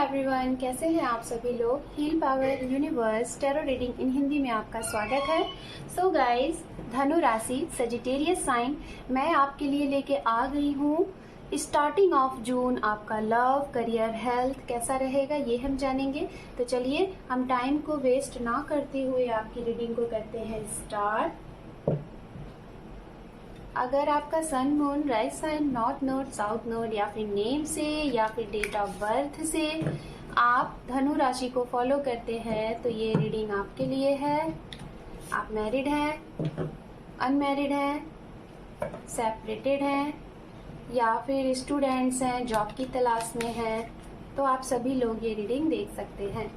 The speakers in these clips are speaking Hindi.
एवरीवन, कैसे हैं आप सभी लोग। Heal power universe tarot reading in Hindi में आपका स्वागत है। सो गाइस, धनु राशि सजिटेरियस साइन मैं आपके लिए लेके आ गई हूँ। स्टार्टिंग ऑफ जून आपका लव, करियर, हेल्थ कैसा रहेगा ये हम जानेंगे। तो चलिए हम टाइम को वेस्ट ना करते हुए आपकी रीडिंग को करते हैं स्टार्ट। अगर आपका sun, moon, rise sign, north node, south node या फिर नेम से या फिर डेट ऑफ बर्थ से आप धनु राशि को फॉलो करते हैं तो ये रीडिंग आपके लिए है। आप मैरिड हैं, अनमैरिड हैं, सेपरेटेड हैं या फिर स्टूडेंट्स हैं, जॉब की तलाश में हैं, तो आप सभी लोग ये रीडिंग देख सकते हैं।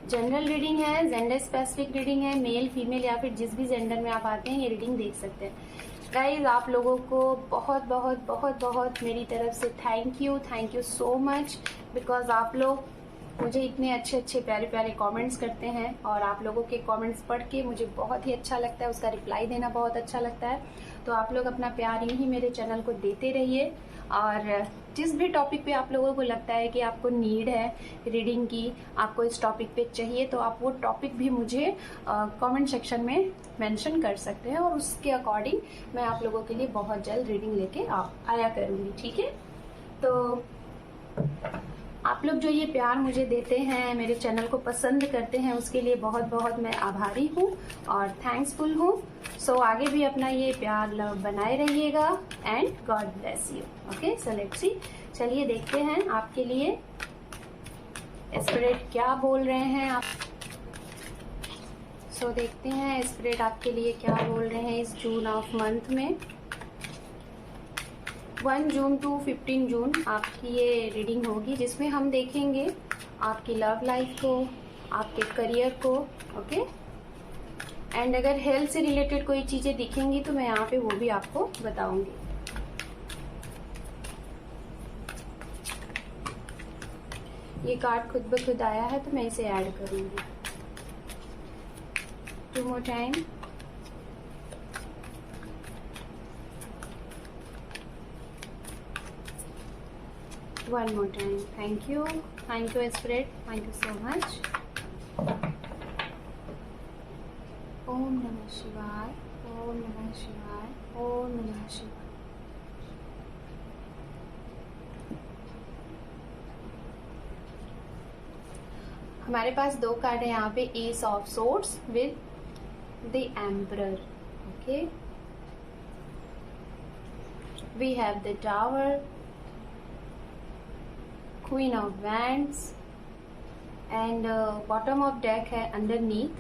जनरल रीडिंग है, जेंडर स्पेसिफिक रीडिंग है, मेल फीमेल या फिर जिस भी जेंडर में आप आते हैं ये रीडिंग देख सकते हैं। गाइज, आप लोगों को बहुत बहुत बहुत बहुत मेरी तरफ से thank you so much, because आप लोग मुझे इतने अच्छे अच्छे प्यारे प्यारे कमेंट्स करते हैं और आप लोगों के कमेंट्स पढ़ के मुझे बहुत ही अच्छा लगता है, उसका रिप्लाई देना बहुत अच्छा लगता है। तो आप लोग अपना प्यार यूं ही मेरे चैनल को देते रहिए और जिस भी टॉपिक पे आप लोगों को लगता है कि आपको नीड है रीडिंग की, आपको इस टॉपिक पे चाहिए, तो आप वो टॉपिक भी मुझे कमेंट सेक्शन में मेंशन कर सकते हैं और उसके अकॉर्डिंग मैं आप लोगों के लिए बहुत जल्द रीडिंग लेके आया करूँगी। ठीक है, तो आप लोग जो ये प्यार मुझे देते हैं, मेरे चैनल को पसंद करते हैं, उसके लिए बहुत बहुत मैं आभारी हूँ और थैंक्सफुल हूँ। सो आगे भी अपना ये प्यार लव बनाए रहिएगा and God bless you. Okay, so let's see, चलिए देखते हैं आपके लिए स्पिरिट क्या बोल रहे हैं आप। सो देखते हैं स्पिरिट आपके लिए क्या बोल रहे हैं इस जून ऑफ मंथ में। 1 जून टू 15 जून आपकी ये रीडिंग होगी, जिसमें हम देखेंगे आपकी लव लाइफ को, आपके करियर को, ओके। एंड अगर हेल्थ से रिलेटेड कोई चीज़ें दिखेंगी तो मैं यहाँ पे वो भी आपको बताऊंगी। ये कार्ड खुद ब खुद आया है तो मैं इसे ऐड करूंगी। 2 more time. One more time. Thank you Spirit, thank you so much. ओम नमः शिवाय, ओम नमः शिवाय, ओम नमः शिवाय। हमारे पास 2 कार्ड है यहाँ पे, ace of swords with the emperor. Okay, we have the tower, queen of wands and bottom of deck है अंडरनीथ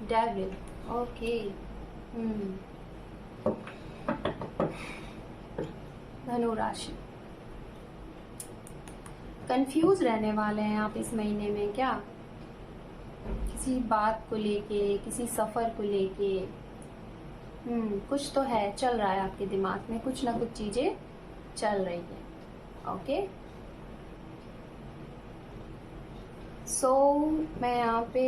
डेविल। ओके, धनु राशि कंफ्यूज रहने वाले हैं आप इस महीने में क्या, किसी बात को लेके, किसी सफर को लेके। कुछ तो है, चल रहा है आपके दिमाग में, कुछ ना कुछ चीजें चल रही है। ओके, मैं यहाँ पे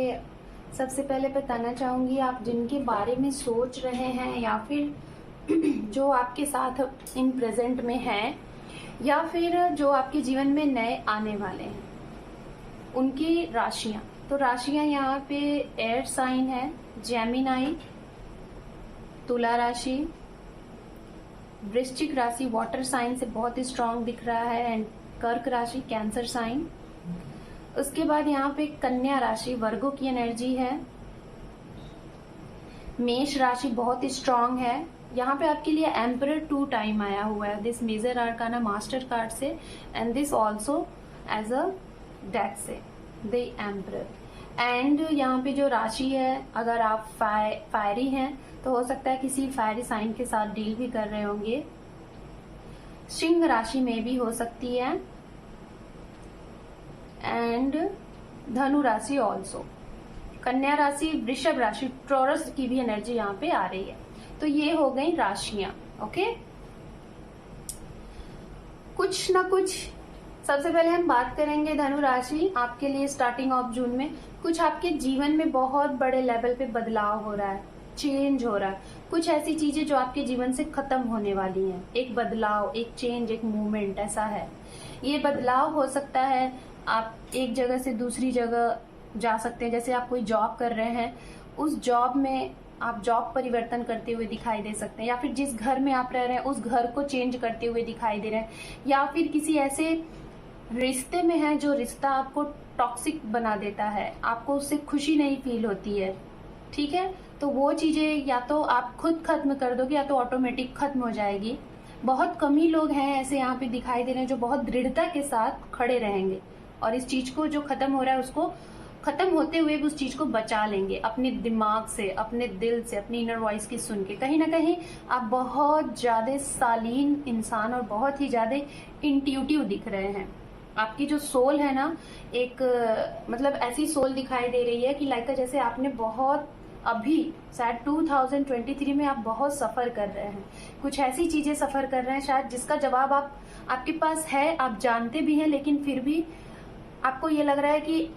सबसे पहले बताना चाहूंगी, आप जिनके बारे में सोच रहे हैं या फिर जो आपके साथ इन प्रेजेंट में हैं या फिर जो आपके जीवन में नए आने वाले हैं, उनकी राशियां। तो राशियां यहाँ पे एयर साइन है, जेमिनाई, तुला राशि, वृश्चिक राशि वाटर साइन से बहुत ही स्ट्रांग दिख रहा है, एंड कर्क राशि कैंसर साइन। उसके बाद यहाँ पे कन्या राशि वर्गो की एनर्जी है, मेष राशि बहुत ही स्ट्रांग है। यहाँ पे आपके लिए एम्परर 2 टाइम आया हुआ है, this major arcana master card से and this also as a deck से द एम्परर। एंड यहाँ पे जो राशि है, अगर आप फायरी हैं तो हो सकता है किसी फायरी साइन के साथ डील भी कर रहे होंगे। सिंह राशि में भी हो सकती है एंड धनु राशि ऑल्सो। कन्या राशि, वृषभ राशि, टॉरस की भी एनर्जी यहाँ पे आ रही है। तो ये हो गई राशियां। ओके, कुछ ना कुछ सबसे पहले हम बात करेंगे धनु राशि आपके लिए स्टार्टिंग ऑफ जून में कुछ आपके जीवन में बहुत बड़े लेवल पे बदलाव हो रहा है। चेंज हो रहा है, कुछ ऐसी चीजें जो आपके जीवन से खत्म होने वाली हैं। एक बदलाव, एक चेंज, एक मूवमेंट ऐसा है। ये बदलाव हो सकता है, आप एक जगह से दूसरी जगह जा सकते हैं। जैसे आप कोई जॉब कर रहे हैं, उस जॉब में आप जॉब परिवर्तन करते हुए दिखाई दे सकते हैं, या फिर जिस घर में आप रह रहे हैं उस घर को चेंज करते हुए दिखाई दे रहे हैं, या फिर किसी ऐसे रिश्ते में है जो रिश्ता आपको टॉक्सिक बना देता है, आपको उससे खुशी नहीं फील होती है। ठीक है, तो वो चीजें या तो आप खुद खत्म कर दोगे या तो ऑटोमेटिक खत्म हो जाएगी। बहुत कम ही लोग हैं ऐसे यहाँ पे दिखाई दे रहे हैं जो बहुत दृढ़ता के साथ खड़े रहेंगे और इस चीज को जो खत्म हो रहा है उसको खत्म होते हुए भी उस चीज को बचा लेंगे अपने दिमाग से, अपने दिल से, अपनी इनर वॉइस की सुन के। कहीं ना कहीं आप बहुत ज्यादा शालीन इंसान और बहुत ही ज्यादा इंट्यूटिव दिख रहे हैं। आपकी जो सोल है ना, एक मतलब ऐसी सोल दिखाई दे रही है कि लाइक जैसे आपने बहुत अभी शायद 2023 में आप बहुत सफर कर रहे हैं, कुछ ऐसी चीजें सफर कर रहे हैं शायद जिसका जवाब आपके पास है, आप जानते भी हैं, लेकिन फिर भी आपको ये लग रहा है कि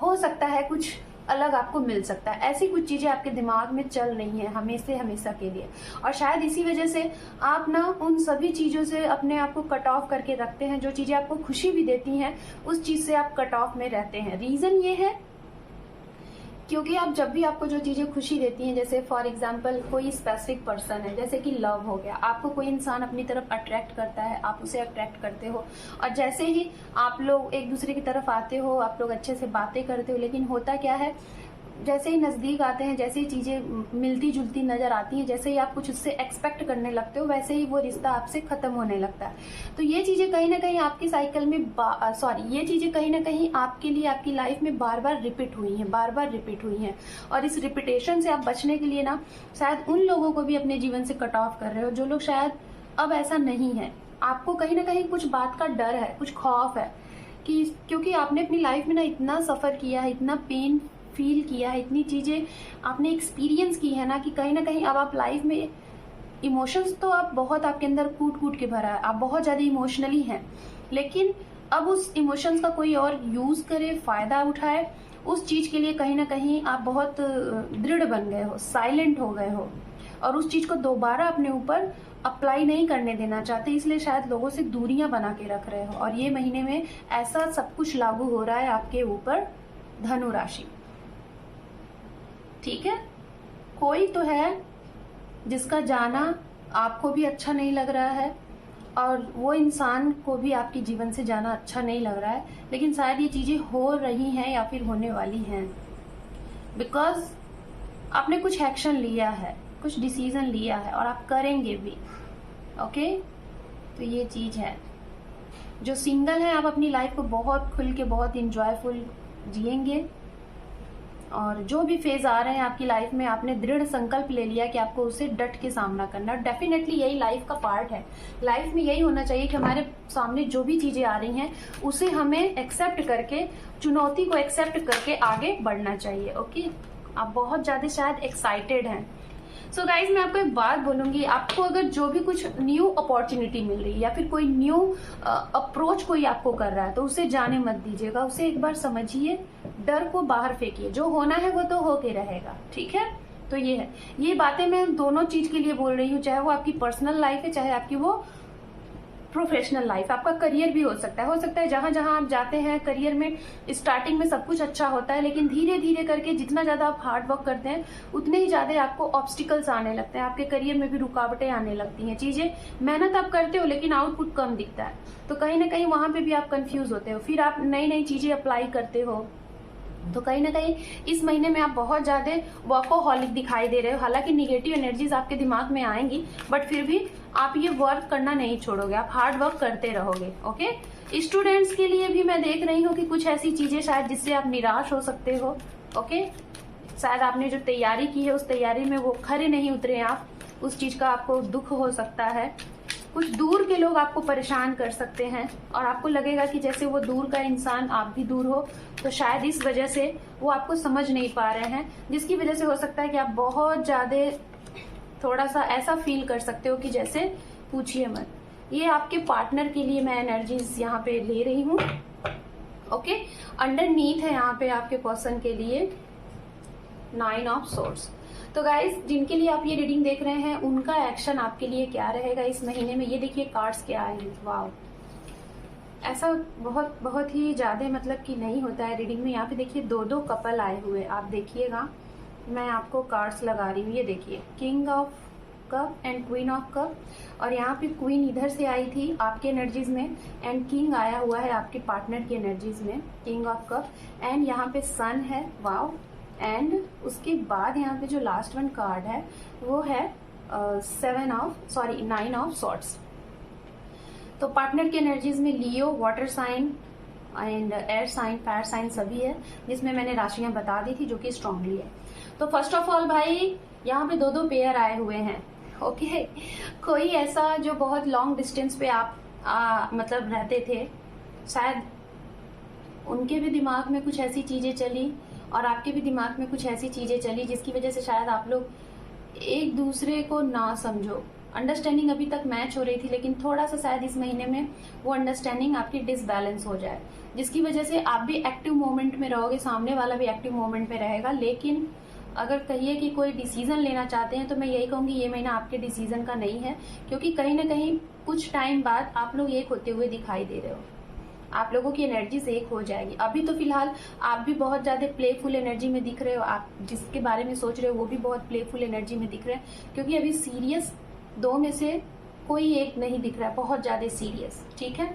हो सकता है कुछ अलग आपको मिल सकता है। ऐसी कुछ चीजें आपके दिमाग में चल रही हैं हमेशा के लिए, और शायद इसी वजह से आप ना उन सभी चीजों से अपने आप को कट ऑफ करके रखते हैं। जो चीजें आपको खुशी भी देती हैं उस चीज से आप कट ऑफ में रहते हैं। रीजन ये है क्योंकि आप जब भी आपको जो चीजें खुशी देती हैं, जैसे फॉर एग्जाम्पल कोई स्पेसिफिक पर्सन है, जैसे कि लव हो गया, आपको कोई इंसान अपनी तरफ अट्रैक्ट करता है, आप उसे अट्रैक्ट करते हो, और जैसे ही आप लोग एक दूसरे की तरफ आते हो, आप लोग अच्छे से बातें करते हो, लेकिन होता क्या है, जैसे ही नजदीक आते हैं, जैसे ही चीजें मिलती जुलती नजर आती हैं, जैसे ही आप कुछ उससे एक्सपेक्ट करने लगते हो, वैसे ही वो रिश्ता आपसे खत्म होने लगता है। तो ये चीजें कहीं ना कहीं आपकी साइकिल में ये चीजें कहीं ना कहीं आपके लिए आपकी लाइफ में बार बार रिपीट हुई हैं। और इस रिपीटेशन से आप बचने के लिए ना शायद उन लोगों को भी अपने जीवन से कट ऑफ कर रहे हो जो लोग शायद अब ऐसा नहीं है। आपको कहीं ना कहीं कुछ बात का डर है, कुछ खौफ है कि क्योंकि आपने अपनी लाइफ में ना इतना सफर किया है, इतना पेन फील किया है, इतनी चीजें आपने एक्सपीरियंस की है ना, कि कहीं ना कहीं अब आप लाइफ में इमोशंस तो आप बहुत आपके अंदर कूट के भरा है, आप बहुत ज्यादा इमोशनली हैं, लेकिन अब उस इमोशंस का कोई और यूज करे, फायदा उठाए, उस चीज के लिए कहीं ना कहीं आप बहुत दृढ़ बन गए हो, साइलेंट हो गए हो, और उस चीज को दोबारा अपने ऊपर अप्लाई नहीं करने देना चाहते, इसलिए शायद लोगों से दूरियां बना के रख रहे हो। और ये महीने में ऐसा सब कुछ लागू हो रहा है आपके ऊपर, धनु राशि। ठीक है, कोई तो है जिसका जाना आपको भी अच्छा नहीं लग रहा है और वो इंसान को भी आपके जीवन से जाना अच्छा नहीं लग रहा है, लेकिन शायद ये चीजें हो रही हैं या फिर होने वाली हैं, बिकॉज आपने कुछ एक्शन लिया है, कुछ डिसीजन लिया है और आप करेंगे भी। ओके, तो ये चीज है। जो सिंगल है, आप अपनी लाइफ को बहुत खुल के, बहुत इंजॉयफुल जिएंगे, और जो भी फेज आ रहे हैं आपकी लाइफ में, आपने दृढ़ संकल्प ले लिया कि आपको उसे डट के सामना करना। डेफिनेटली यही लाइफ का पार्ट है। लाइफ में यही होना चाहिए कि हमारे सामने जो भी चीजें आ रही हैं उसे हमें एक्सेप्ट करके, चुनौती को एक्सेप्ट करके आगे बढ़ना चाहिए। ओके, आप बहुत ज्यादा शायद एक्साइटेड हैं। सो गाइज, मैं आपको एक बात बोलूंगी, आपको अगर जो भी कुछ न्यू अपॉर्चुनिटी मिल रही है या फिर कोई न्यू अप्रोच कोई आपको कर रहा है, तो उसे जाने मत दीजिएगा, उसे एक बार समझिए, डर को बाहर फेंकिए। जो होना है वो तो होके रहेगा। ठीक है, तो ये है, ये बातें मैं दोनों चीज के लिए बोल रही हूँ, चाहे वो आपकी पर्सनल लाइफ है, चाहे आपकी वो प्रोफेशनल लाइफ। आपका करियर भी हो सकता है जहां जहां आप जाते हैं करियर में, स्टार्टिंग में सब कुछ अच्छा होता है, लेकिन धीरे धीरे करके जितना ज्यादा आप हार्ड वर्क करते हैं उतने ही ज्यादा आपको ऑब्स्टिकल्स आने लगते हैं, आपके करियर में भी रुकावटें आने लगती हैं। चीजें मेहनत आप करते हो लेकिन आउटपुट कम दिखता है, तो कहीं ना कहीं वहां पे भी आप कंफ्यूज होते हो। फिर आप नई नई चीजें अप्लाई करते हो, तो कहीं ना कहीं इस महीने में आप बहुत ज्यादा वर्कोहॉलिक दिखाई दे रहे हो। हालांकि निगेटिव एनर्जीज आपके दिमाग में आएंगी, बट फिर भी आप ये वर्क करना नहीं छोड़ोगे, आप हार्ड वर्क करते रहोगे। ओके, स्टूडेंट्स के लिए भी मैं देख रही हूँ कि कुछ ऐसी चीजें शायद जिससे आप निराश हो सकते हो। ओके, शायद आपने जो तैयारी की है उस तैयारी में वो खरे नहीं उतरे आप, उस चीज का आपको दुख हो सकता है। कुछ दूर के लोग आपको परेशान कर सकते हैं और आपको लगेगा कि जैसे वो दूर का इंसान आप भी दूर हो, तो शायद इस वजह से वो आपको समझ नहीं पा रहे हैं, जिसकी वजह से हो सकता है कि आप बहुत ज्यादा थोड़ा सा ऐसा फील कर सकते हो कि जैसे पूछिए मत। ये आपके पार्टनर के लिए मैं एनर्जीज यहाँ पे ले रही हूँ। ओके, अंडरनीथ है यहाँ पे आपके पर्सन के लिए 9 ऑफ सोर्ड्स। तो गाइस, जिनके लिए आप ये रीडिंग देख रहे हैं उनका एक्शन आपके लिए क्या रहेगा इस महीने में, ये देखिए कार्ड्स क्या आए हैं। वाओ, ऐसा बहुत बहुत ही ज्यादा मतलब कि नहीं होता है रीडिंग में। यहाँ पे देखिए दो दो कपल आए हुए, आप देखिएगा, मैं आपको कार्ड्स लगा रही हूँ। ये देखिए king of cup and queen of cup, और यहाँ पे क्वीन इधर से आई थी आपके एनर्जीज में एंड किंग आया हुआ है आपके पार्टनर की एनर्जीज में, किंग ऑफ कप, एंड यहाँ पे सन है। वाओ, एंड उसके बाद यहाँ पे जो लास्ट वन कार्ड है वो है 9 ऑफ सॉर्ड्स। तो पार्टनर की एनर्जीज में Leo, water sign and air sign, fire sign सभी है, जिसमें मैंने राशियां बता दी थी जो कि स्ट्रांगली है। तो फर्स्ट ऑफ ऑल भाई, यहाँ पे दो दो पेयर आए हुए हैं। ओके, कोई ऐसा जो बहुत लॉन्ग डिस्टेंस पे आप मतलब रहते थे, शायद उनके भी दिमाग में कुछ ऐसी चीजें चली और आपके भी दिमाग में कुछ ऐसी चीजें चली जिसकी वजह से शायद आप लोग एक दूसरे को ना समझो। अंडरस्टैंडिंग अभी तक मैच हो रही थी, लेकिन थोड़ा सा शायद इस महीने में वो अंडरस्टैंडिंग आपकी डिसबैलेंस हो जाए, जिसकी वजह से आप भी एक्टिव मोमेंट में रहोगे, सामने वाला भी एक्टिव मोमेंट में रहेगा। लेकिन अगर कहिए कि कोई डिसीजन लेना चाहते हैं तो मैं यही कहूंगी ये महीना आपके डिसीजन का नहीं है, क्योंकि कहीं ना कहीं कुछ टाइम बाद आप लोग एक होते हुए दिखाई दे रहे हो, आप लोगों की एनर्जीज एक हो जाएगी। अभी तो फिलहाल आप भी बहुत ज्यादा प्लेफुल एनर्जी में दिख रहे हो, आप जिसके बारे में सोच रहे हो वो भी बहुत प्लेफुल एनर्जी में दिख रहे हैं, क्योंकि अभी सीरियस दो में से कोई एक नहीं दिख रहा है, बहुत ज्यादा सीरियस। ठीक है,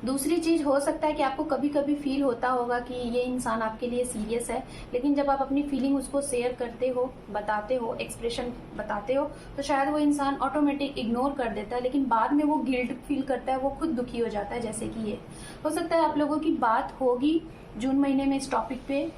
दूसरी चीज हो सकता है कि आपको कभी कभी फील होता होगा कि ये इंसान आपके लिए सीरियस है, लेकिन जब आप अपनी फीलिंग उसको शेयर करते हो, बताते हो, एक्सप्रेशन बताते हो, तो शायद वो इंसान ऑटोमेटिक इग्नोर कर देता है, लेकिन बाद में वो गिल्ट फील करता है, वो खुद दुखी हो जाता है। जैसे कि ये हो सकता है आप लोगों की बात होगी जून महीने में इस टॉपिक पे,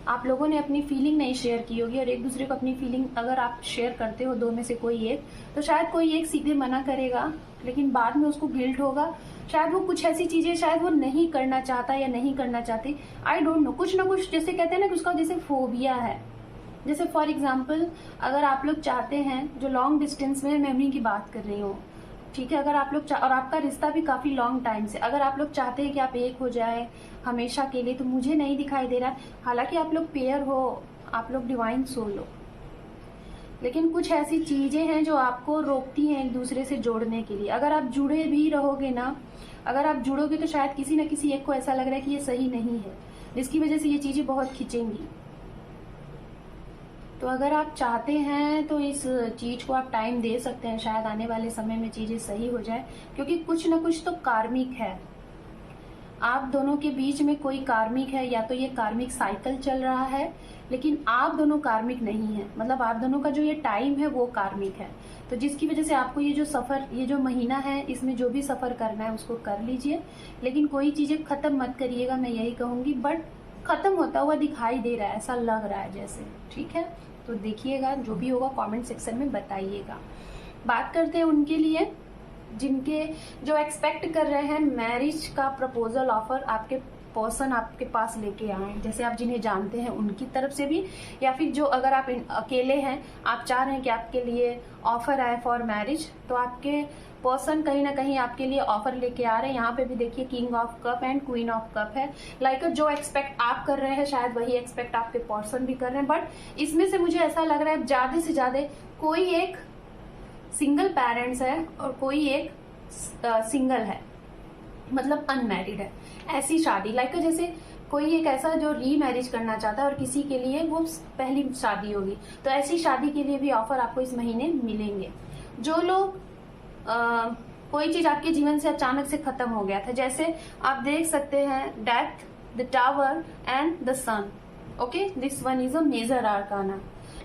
आप लोगों ने अपनी फीलिंग नहीं शेयर की होगी, और एक दूसरे को अपनी फीलिंग अगर आप शेयर करते हो दो में से कोई एक, तो शायद कोई एक सीधे मना करेगा, लेकिन बाद में उसको गिल्ट होगा, शायद वो कुछ ऐसी चीजें शायद वो नहीं करना चाहता या नहीं करना चाहती, आई डोंट नो, कुछ ना कुछ जैसे कहते हैं ना कि उसका जैसे फोबिया है। जैसे फॉर एग्जाम्पल, अगर आप लोग चाहते हैं, जो लॉन्ग डिस्टेंस में मेमोरी की बात कर रही हूँ, ठीक है, अगर आप लोग और आपका रिश्ता भी काफी लॉन्ग टाइम से, अगर आप लोग चाहते हैं कि आप एक हो जाए हमेशा के लिए, तो मुझे नहीं दिखाई दे रहा है, हालांकि आप लोग पेयर हो, आप लोग डिवाइन सोल हो, लेकिन कुछ ऐसी चीजें हैं जो आपको रोकती हैं एक दूसरे से जोड़ने के लिए। अगर आप जुड़े भी रहोगे ना, अगर आप जुड़ोगे तो शायद किसी न किसी एक को ऐसा लग रहा है कि ये सही नहीं है, जिसकी वजह से ये चीजें बहुत खिंचेंगी। तो अगर आप चाहते हैं तो इस चीज को आप टाइम दे सकते हैं, शायद आने वाले समय में चीजें सही हो जाए, क्योंकि कुछ न कुछ तो कार्मिक है आप दोनों के बीच में, कोई कार्मिक है, या तो ये कार्मिक साइकिल चल रहा है, लेकिन आप दोनों कार्मिक नहीं है, मतलब आप दोनों का जो ये टाइम है वो कार्मिक है। तो जिसकी वजह से आपको ये जो सफर, ये जो महीना है, इसमें जो भी सफर करना है उसको कर लीजिए, लेकिन कोई चीजें खत्म मत करिएगा, मैं यही कहूंगी। बट खत्म होता हुआ दिखाई दे रहा है, ऐसा लग रहा है जैसे, ठीक है, तो देखिएगा, जो भी होगा कमेंट सेक्शन में बताइएगा। बात करते हैं उनके लिए जिनके जो एक्सपेक्ट कर रहे हैं मैरिज का प्रपोजल ऑफर आपके पर्सन आपके पास लेके आए, जैसे आप जिन्हें जानते हैं उनकी तरफ से भी, या फिर जो अगर आप अकेले हैं, आप चाह रहे हैं कि आपके लिए ऑफर आए फॉर मैरिज, तो आपके पर्सन कहीं ना कहीं आपके लिए ऑफर लेके आ रहे हैं। यहाँ पे भी देखिए king of cup and queen of cup है। लाइक जो एक्सपेक्ट आप कर रहे हैं शायद वही एक्सपेक्ट आपके पर्सन भी कर रहे हैं, बट इसमें से मुझे ऐसा लग रहा है ज्यादा से ज्यादा कोई एक सिंगल पेरेंट्स है और कोई एक सिंगल है, मतलब अनमैरिड है। ऐसी शादी लाइक जैसे कोई एक ऐसा जो री मैरिज करना चाहता है और किसी के लिए वो पहली शादी होगी, तो ऐसी शादी के लिए भी ऑफर आपको इस महीने मिलेंगे। जो लोग कोई चीज आपके जीवन से अचानक से खत्म हो गया था, जैसे आप देख सकते हैं death, the tower and the sun. Okay, this one is a major arcana.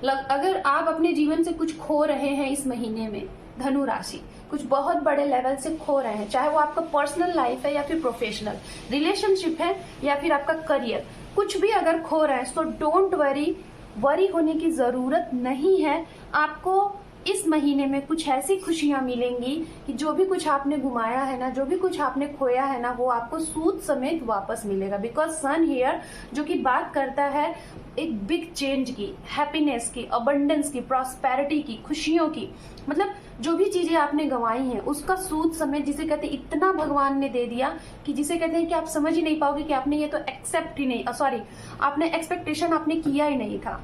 अगर आप अपने जीवन से कुछ खो रहे हैं इस महीने में, धनु राशि कुछ बहुत बड़े लेवल से खो रहे हैं, चाहे वो आपका पर्सनल लाइफ है या फिर प्रोफेशनल रिलेशनशिप है या फिर आपका करियर, कुछ भी अगर खो रहे हैं तो डोंट वरी होने की जरूरत नहीं है। आपको इस महीने में कुछ ऐसी खुशियां मिलेंगी कि जो भी कुछ आपने घुमाया है ना, जो भी कुछ आपने खोया है ना, वो आपको सूद समेत वापस मिलेगा। बिकॉज सन हियर जो कि बात करता है एक बिग चेंज की, हैप्पीनेस की, अबंडेंस की, प्रॉस्पेरिटी की, खुशियों की, मतलब जो भी चीजें आपने गंवाई हैं उसका सूद समेत, जिसे कहते हैं इतना भगवान ने दे दिया कि जिसे कहते हैं कि आप समझ ही नहीं पाओगे कि आपने ये तो एक्सेप्ट ही नहीं, सॉरी, आपने एक्सपेक्टेशन आपने किया ही नहीं था।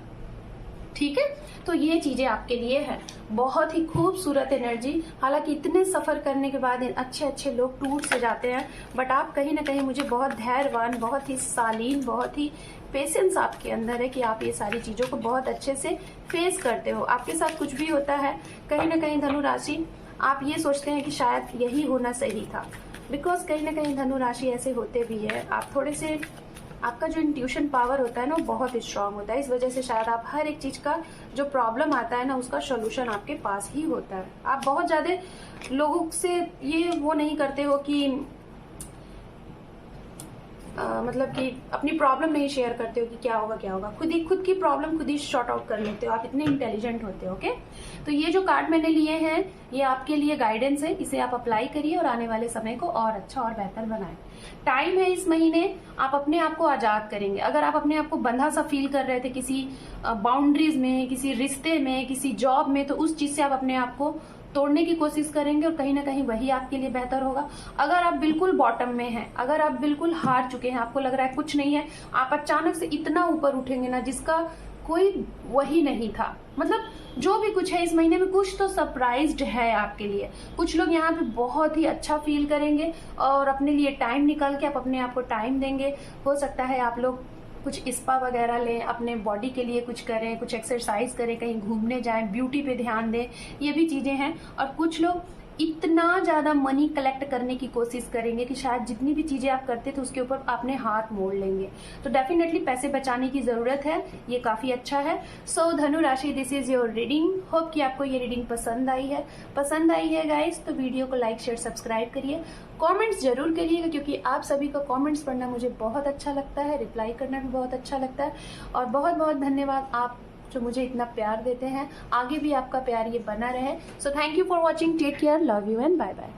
ठीक है। तो ये चीजें आपके लिए है, बहुत ही खूबसूरत एनर्जी। हालांकि इतने सफर करने के बाद अच्छे अच्छे लोग टूट से जाते हैं, बट आप कहीं ना कहीं मुझे बहुत धैर्यवान, बहुत ही सालीन, बहुत ही पेशेंस आपके अंदर है कि आप ये सारी चीजों को बहुत अच्छे से फेस करते हो। आपके साथ कुछ भी होता है, कहीं ना कहीं धनु राशि आप ये सोचते हैं कि शायद यही होना सही था, बिकॉज कहीं ना कहीं धनु राशि ऐसे होते भी है। आप थोड़े से, आपका जो इंट्यूशन पावर होता है ना वो बहुत स्ट्रांग होता है। इस वजह से शायद आप हर एक चीज का जो प्रॉब्लम आता है ना उसका सोल्यूशन आपके पास ही होता है। आप बहुत ज्यादा लोगों से ये वो नहीं करते हो कि मतलब कि अपनी प्रॉब्लम नहीं शेयर करते हो कि क्या होगा क्या होगा, खुद की प्रॉब्लम खुद ही शॉर्ट आउट कर लेते हो। आप इतने इंटेलिजेंट होते हो। ओके, तो ये जो कार्ड मैंने लिए हैं ये आपके लिए गाइडेंस है, इसे आप अप्लाई करिए और आने वाले समय को और अच्छा और बेहतर बनाएं। टाइम है इस महीने, आप अपने आप को आजाद करेंगे। अगर आप अपने आप को बंधा सा फील कर रहे थे किसी बाउंड्रीज में, किसी रिश्ते में, किसी जॉब में, तो उस चीज से आप अपने आप को तोड़ने की कोशिश करेंगे और कहीं ना कहीं वही आपके लिए बेहतर होगा। अगर आप बिल्कुल बॉटम में हैं, अगर आप बिल्कुल हार चुके हैं, आपको लग रहा है कुछ नहीं है, आप अचानक से इतना ऊपर उठेंगे ना जिसका कोई वही नहीं था। मतलब जो भी कुछ है इस महीने में कुछ तो सरप्राइज्ड है आपके लिए। कुछ लोग यहाँ पे बहुत ही अच्छा फील करेंगे और अपने लिए टाइम निकाल के आप अपने आप को टाइम देंगे। हो सकता है आप लोग कुछ स्पा वगैरह लें, अपने बॉडी के लिए कुछ करें, कुछ एक्सरसाइज करें, कहीं घूमने जाएं, ब्यूटी पे ध्यान दें, ये भी चीजें हैं। और कुछ लोग इतना ज्यादा मनी कलेक्ट करने की कोशिश करेंगे कि शायद जितनी भी चीजें आप करते थे उसके ऊपर अपने हाथ मोड़ लेंगे। तो डेफिनेटली पैसे बचाने की जरूरत है, ये काफी अच्छा है। सो धनु राशि, this is your reading. Hope कि आपको ये रीडिंग पसंद आई है गाइस, तो वीडियो को लाइक शेयर सब्सक्राइब करिए, कमेंट्स जरूर करिएगा क्योंकि आप सभी का कमेंट्स पढ़ना मुझे बहुत अच्छा लगता है, रिप्लाई करना भी बहुत अच्छा लगता है। और बहुत बहुत धन्यवाद आप जो मुझे इतना प्यार देते हैं, आगे भी आपका प्यार ये बना रहे। So thank you for watching, take care, love you and bye bye.